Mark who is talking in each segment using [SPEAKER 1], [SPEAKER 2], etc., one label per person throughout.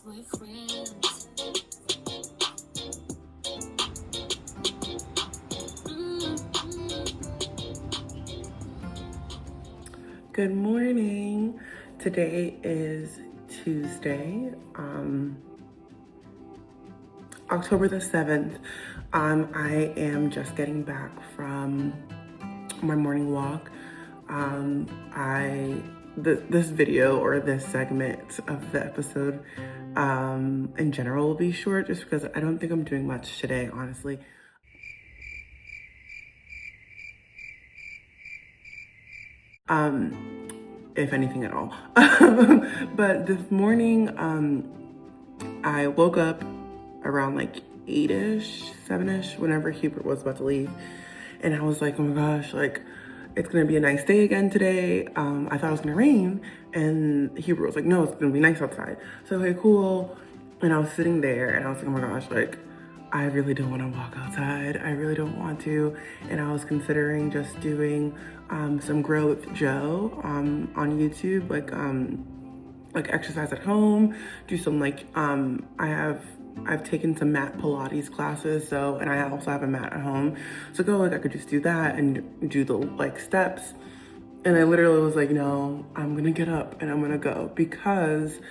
[SPEAKER 1] with friends.
[SPEAKER 2] Good morning. Today is Tuesday, October the 7th. I am just getting back from my morning walk. This video or this segment of the episode in general will be short just because I don't think I'm doing much today, honestly. If anything at all. But this morning, I woke up around like 8-ish, 7-ish, whenever Hubert was about to leave. And I was like, oh my gosh, like, it's gonna be a nice day again today. I thought it was gonna rain. And Hubert was like, no, it's gonna be nice outside. So, okay, cool. And I was sitting there and I was like, oh my gosh, like, I really don't want to walk outside. I really don't want to. And I was considering just doing some Grow with Joe on YouTube, like exercise at home, do some I've taken some mat Pilates classes, and I also have a mat at home. So I could just do that and do the like steps. And I literally was like, no, I'm gonna get up and I'm gonna go because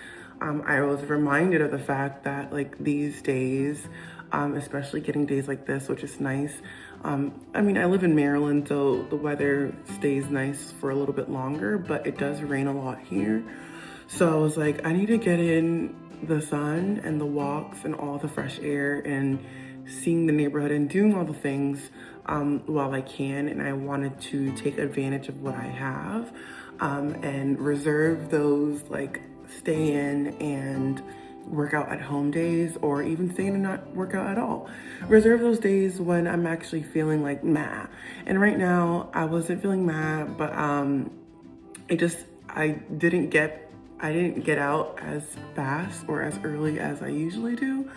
[SPEAKER 2] I was reminded of the fact that like these days, especially getting days like this, which is nice. I mean, I live in Maryland, so the weather stays nice for a little bit longer, but it does rain a lot here. So I was like, I need to get in the sun and the walks and all the fresh air and seeing the neighborhood and doing all the things while I can. And I wanted to take advantage of what I have and reserve those like stay in and work out at home days, or even stay in and not work out at all. Reserve those days when I'm actually feeling like meh. And right now I wasn't feeling meh, but I didn't get out as fast or as early as I usually do,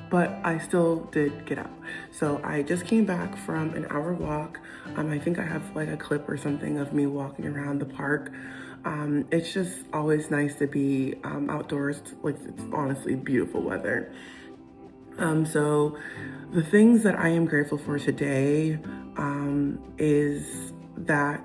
[SPEAKER 2] but I still did get out. So I just came back from an hour walk. I think I have like a clip or something of me walking around the park. It's just always nice to be outdoors. Like, it's honestly beautiful weather. So the things that I am grateful for today is that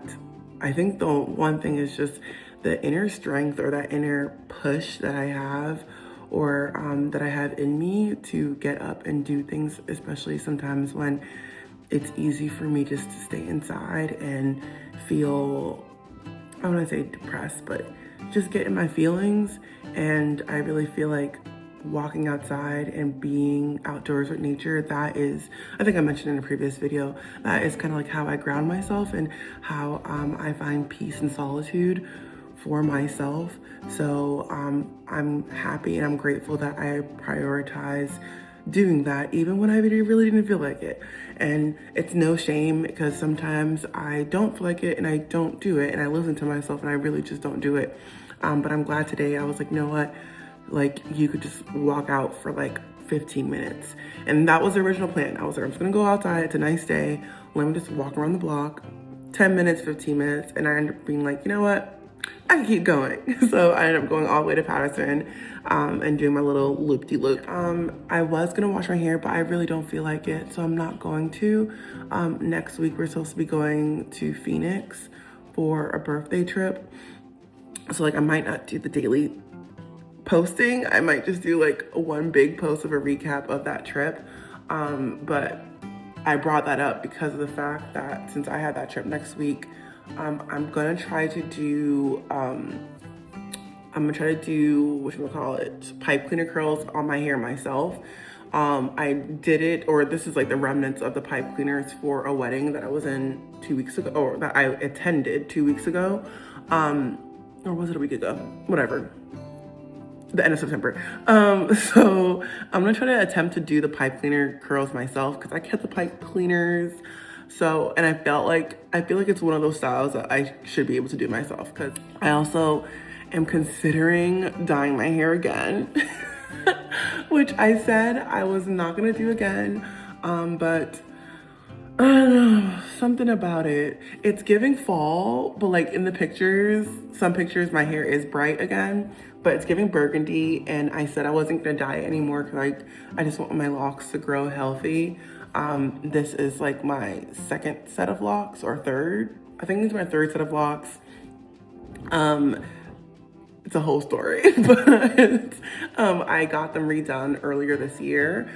[SPEAKER 2] I think the one thing is just the inner strength or that inner push that I have, or that I have in me to get up and do things, especially sometimes when it's easy for me just to stay inside and feel, I don't want to say depressed, but just get in my feelings. And I really feel like walking outside and being outdoors with nature, that is, I think I mentioned in a previous video, that is kind of like how I ground myself and how I find peace and solitude for myself. So I'm happy and I'm grateful that I prioritize doing that even when I really didn't feel like it. And it's no shame, because sometimes I don't feel like it and I don't do it, and I listen to myself and I really just don't do it. But I'm glad today I was like, you know what, like, you could just walk out for like 15 minutes. And that was the original plan. I was like, I'm just gonna go outside, it's a nice day, let me just walk around the block, 10 minutes, 15 minutes. And I ended up being like, you know what, I can keep going. So I ended up going all the way to Patterson and doing my little loop-de-loop. I was gonna wash my hair, but I really don't feel like it, so I'm not going to. Next week, we're supposed to be going to Phoenix for a birthday trip. So like, I might not do the daily posting. I might just do like one big post of a recap of that trip. But I brought that up because of the fact that since I had that trip next week, I'm gonna try to do pipe cleaner curls on my hair myself. I did it, or this is like the remnants of the pipe cleaners for a wedding that I was in 2 weeks ago, or that I attended 2 weeks ago. Or was it a week ago? Whatever. The end of September. So I'm gonna try to attempt to do the pipe cleaner curls myself, because I kept the pipe cleaners. So, and I feel like it's one of those styles that I should be able to do myself, because I also am considering dyeing my hair again, which I said I was not gonna do again. But I don't know, something about it. It's giving fall, but like in the pictures, some pictures, my hair is bright again, but it's giving burgundy, and I said I wasn't gonna dye it anymore because I just want my locks to grow healthy. This is like my second set of locks, or third. I think it's my third set of locks. It's a whole story, but I got them redone earlier this year.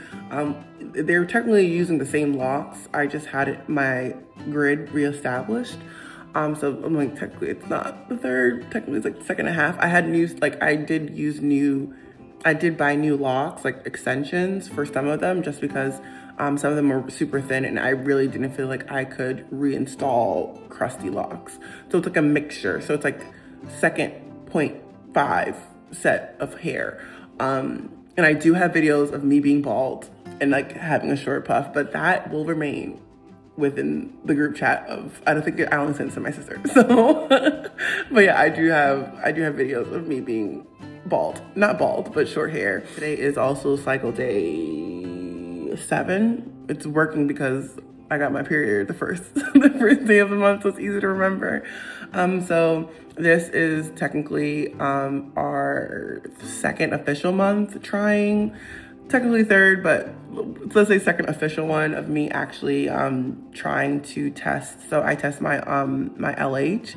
[SPEAKER 2] They're technically using the same locks. I just had my grid reestablished. So I'm like, technically it's not the third, technically it's like the second and a half. I did buy new locks, like extensions for some of them, just because some of them are super thin and I really didn't feel like I could reinstall crusty locks. So it's like a mixture. So it's like second 0.5 set of hair. And I do have videos of me being bald and like having a short puff, but that will remain within the group chat of, I only sent it to my sister. So, but yeah, I do have videos of me being bald, not bald, but short hair. Today is also cycle day 7. It's working because I got my period the first day of the month, so it's easy to remember. So this is technically our second official month trying, technically third, but let's say second official one of me actually trying to test. So I test my my LH.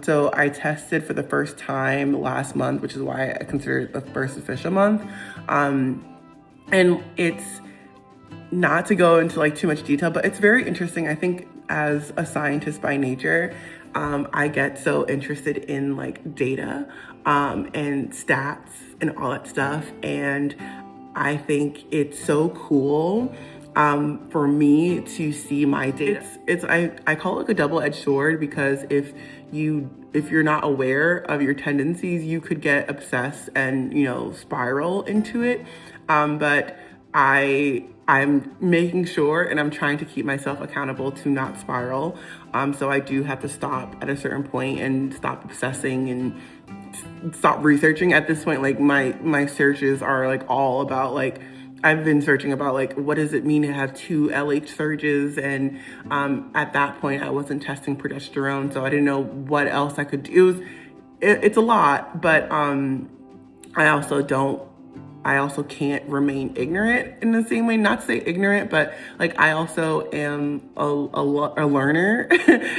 [SPEAKER 2] So I tested for the first time last month, which is why I consider it the first official month. And it's not to go into like too much detail, but it's very interesting. I think as a scientist by nature, I get so interested in like data and stats and all that stuff. And I think it's so cool for me to see my data. I call it like a double-edged sword, because if you're not aware of your tendencies, you could get obsessed and, you know, spiral into it. But I'm making sure, and I'm trying to keep myself accountable to not spiral. So I do have to stop at a certain point and stop obsessing and stop researching. At this point, like my searches are like all about like, I've been searching about like, what does it mean to have 2 LH surges? And at that point I wasn't testing progesterone, so I didn't know what else I could do. It's a lot, but I also can't remain ignorant in the same way. Not to say ignorant, but like I also am a learner,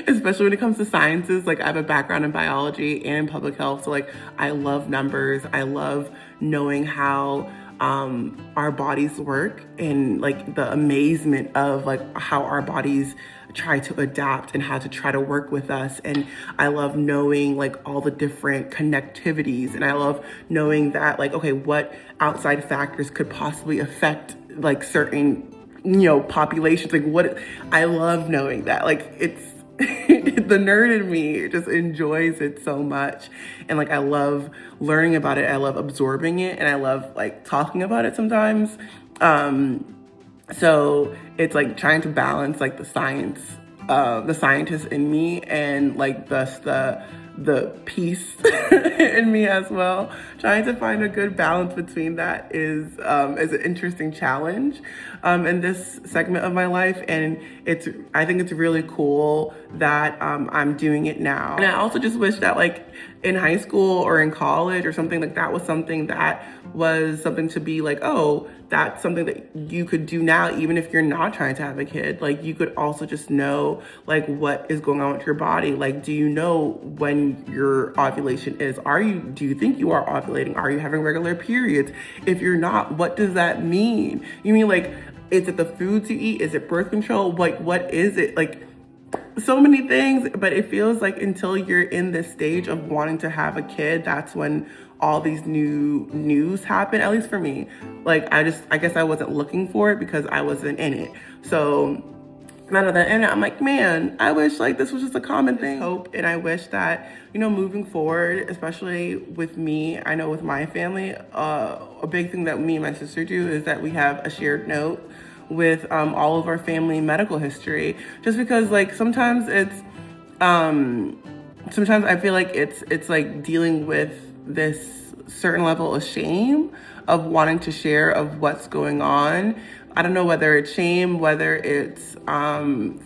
[SPEAKER 2] especially when it comes to sciences. Like I have a background in biology and in public health. So like I love numbers. I love knowing how our bodies work, and like the amazement of like how our bodies try to adapt and how to try to work with us. And I love knowing like all the different connectivities, and I love knowing that like, okay, what outside factors could possibly affect like certain, you know, populations. Like I love knowing that. Like it's the nerd in me just enjoys it so much. And like I love learning about it, I love absorbing it, and I love like talking about it sometimes. So it's like trying to balance like the scientist in me, and like the peace in me as well. Trying to find a good balance between that is an interesting challenge in this segment of my life. And I think it's really cool that I'm doing it now. And I also just wish that like in high school or in college or something, like that was something to be like, oh, that's something that you could do now, even if you're not trying to have a kid. Like you could also just know like what is going on with your body. Like, do you know when your ovulation is? Do you think you are ovulating? Are you having regular periods? If you're not, what does that mean? You mean like, is it the foods you eat? Is it birth control? Like, what is it? Like, so many things. But it feels like until you're in this stage of wanting to have a kid, that's when all these new news happen, at least for me. Like, I guess I wasn't looking for it because I wasn't in it. So none of that in it, I'm like, man, I wish like this was just a common thing. Hope, and I wish that, you know, moving forward, especially with me, I know with my family, a big thing that me and my sister do is that we have a shared note with all of our family medical history. Just because like sometimes I feel like it's like dealing with this certain level of shame of wanting to share of what's going on. I don't know whether it's shame, whether it's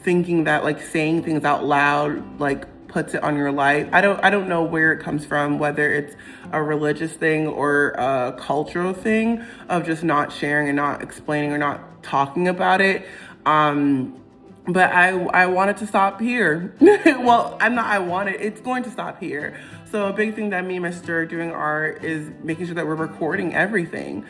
[SPEAKER 2] thinking that like saying things out loud like puts it on your life. I don't know where it comes from, whether it's a religious thing or a cultural thing of just not sharing and not explaining or not talking about it. But I want it to stop here. Well, it's going to stop here. So a big thing that me and my sister are doing is making sure that we're recording everything.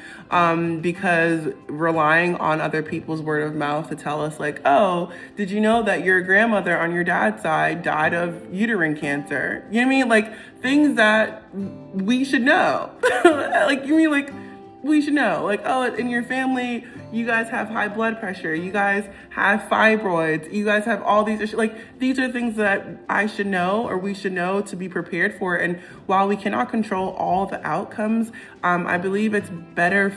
[SPEAKER 2] Because relying on other people's word of mouth to tell us like, oh, did you know that your grandmother on your dad's side died of uterine cancer? You know what I mean? Like things that we should know. Like, you mean like, we should know, like, oh, in your family, you guys have high blood pressure, you guys have fibroids, you guys have all these issues. Like, these are things that I should know, or we should know to be prepared for. And while we cannot control all the outcomes, I believe it's better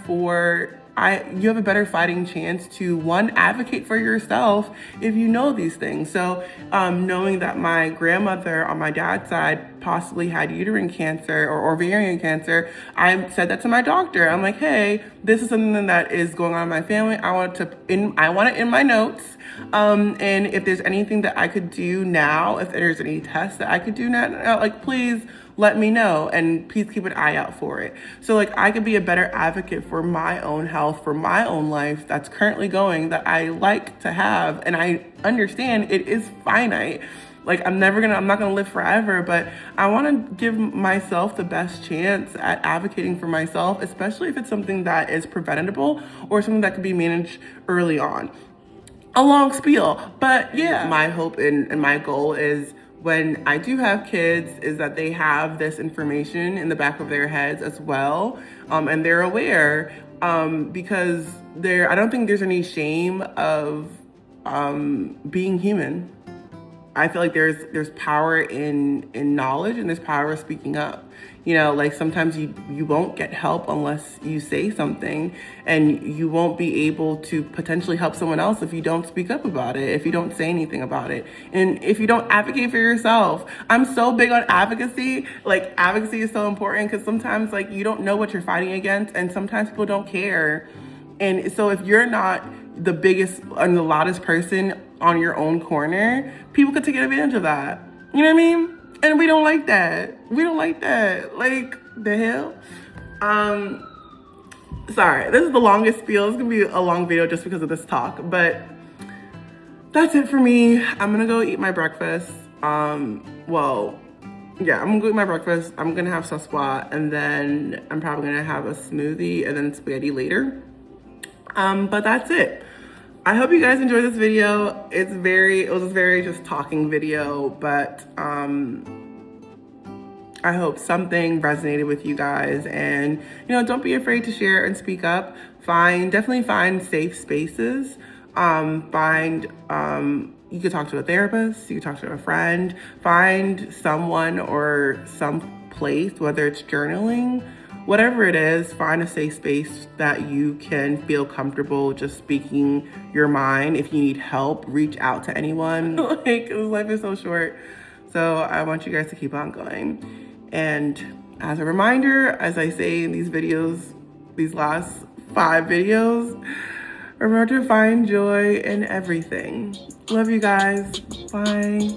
[SPEAKER 2] you have a better fighting chance to, one, advocate for yourself if you know these things. So knowing that my grandmother on my dad's side possibly had uterine cancer or ovarian cancer, I said that to my doctor. I'm like, hey, this is something that is going on in my family. I want it in my notes. And if there's anything that I could do now, if there's any tests that I could do now, like, please let me know, and please keep an eye out for it. So like I could be a better advocate for my own health, for my own life that's currently going, that I like to have. And I understand it is finite. Like I'm not gonna live forever, but I wanna give myself the best chance at advocating for myself, especially if it's something that is preventable or something that could be managed early on. A long spiel, but yeah, my hope and my goal is, when I do have kids, is that they have this information in the back of their heads as well, and they're aware, because I don't think there's any shame of being human. I feel like there's power in knowledge, and there's power in speaking up. You know, like sometimes you won't get help unless you say something, and you won't be able to potentially help someone else if you don't speak up about it, if you don't say anything about it, and if you don't advocate for yourself. I'm so big on advocacy. Like advocacy is so important, because sometimes like you don't know what you're fighting against, and sometimes people don't care. And so if you're not the biggest and the loudest person on your own corner, people could take advantage of that. You know what I mean? And we don't like that. We don't like that. Like, the hell? Sorry, this is the longest spiel. It's gonna be a long video just because of this talk, but that's it for me. I'm gonna go eat my breakfast. Well, yeah, I'm gonna go eat my breakfast. I'm gonna have saswa, and then I'm probably gonna have a smoothie and then spaghetti later. But that's it. I hope you guys enjoyed this video. It was a very just talking video, but I hope something resonated with you guys. And don't be afraid to share and speak up. Definitely find safe spaces. You could talk to a therapist, you could talk to a friend, find someone or some place, whether it's journaling, whatever it is, find a safe space that you can feel comfortable just speaking your mind. If you need help, reach out to anyone. Like, life is so short. So I want you guys to keep on going. And as a reminder, as I say in these videos, these last 5 videos, remember to find joy in everything. Love you guys. Bye.